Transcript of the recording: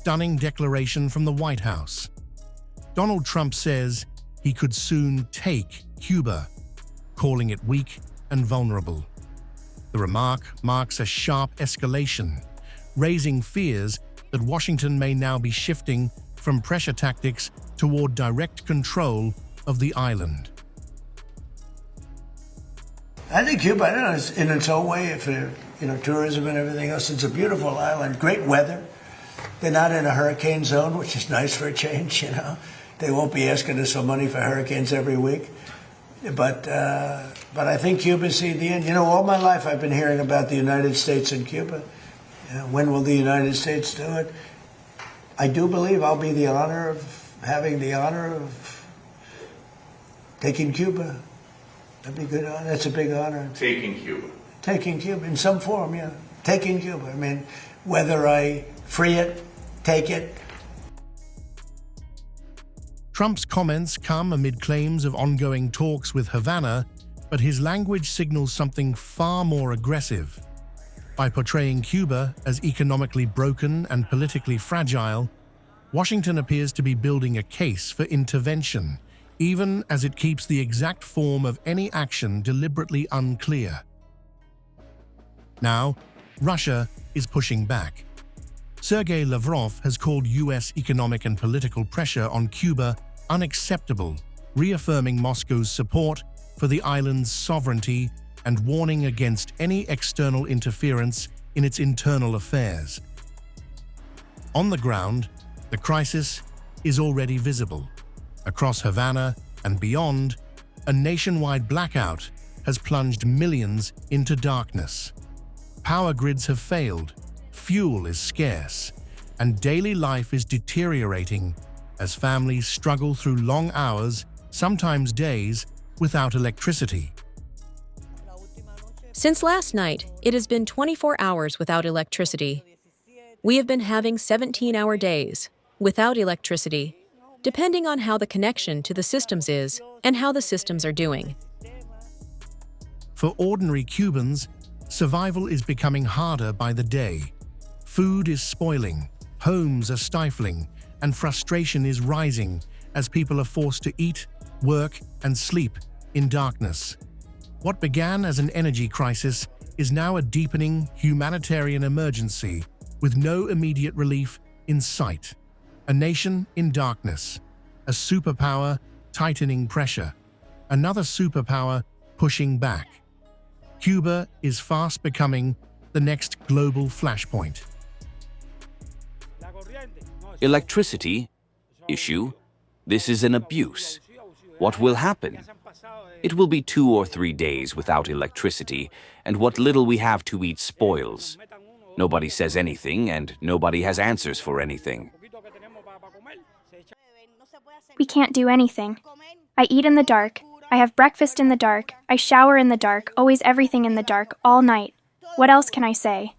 stunning declaration from the White House. Donald Trump says he could soon take Cuba, calling it weak and vulnerable. The remark marks a sharp escalation, raising fears that Washington may now be shifting from pressure tactics toward direct control of the island. I think Cuba, I don't know, is in its own way, for tourism and everything else, it's a beautiful island, great weather. They're not in a hurricane zone, which is nice for a change. They won't be asking us for money for hurricanes every week. But I think Cuba's the end. All my life I've been hearing about the United States and Cuba. When will the United States do it? I do believe I'll be having the honor of taking Cuba. That'd be good. That's a big honor. Taking Cuba. Taking Cuba in some form, yeah. Taking Cuba. I mean, whether I free it, take it. Trump's comments come amid claims of ongoing talks with Havana, but his language signals something far more aggressive. By portraying Cuba as economically broken and politically fragile, Washington appears to be building a case for intervention, even as it keeps the exact form of any action deliberately unclear. Now, Russia is pushing back. Sergey Lavrov has called U.S. economic and political pressure on Cuba unacceptable, reaffirming Moscow's support for the island's sovereignty and warning against any external interference in its internal affairs. On the ground, the crisis is already visible. Across Havana and beyond, a nationwide blackout has plunged millions into darkness. Power grids have failed, fuel is scarce, and daily life is deteriorating as families struggle through long hours, sometimes days, without electricity. Since last night, it has been 24 hours without electricity. We have been having 17-hour days without electricity, depending on how the connection to the systems is and how the systems are doing. For ordinary Cubans, survival is becoming harder by the day. Food is spoiling, homes are stifling, and frustration is rising as people are forced to eat, work, and sleep in darkness. What began as an energy crisis is now a deepening humanitarian emergency with no immediate relief in sight. A nation in darkness, a superpower tightening pressure, another superpower pushing back. Cuba is fast becoming the next global flashpoint. Electricity issue. This is an abuse. What will happen? It will be 2 or 3 days without electricity, and what little we have to eat spoils. Nobody says anything, and nobody has answers for anything. We can't do anything. I eat in the dark. I have breakfast in the dark. I shower in the dark, always everything in the dark, all night. What else can I say?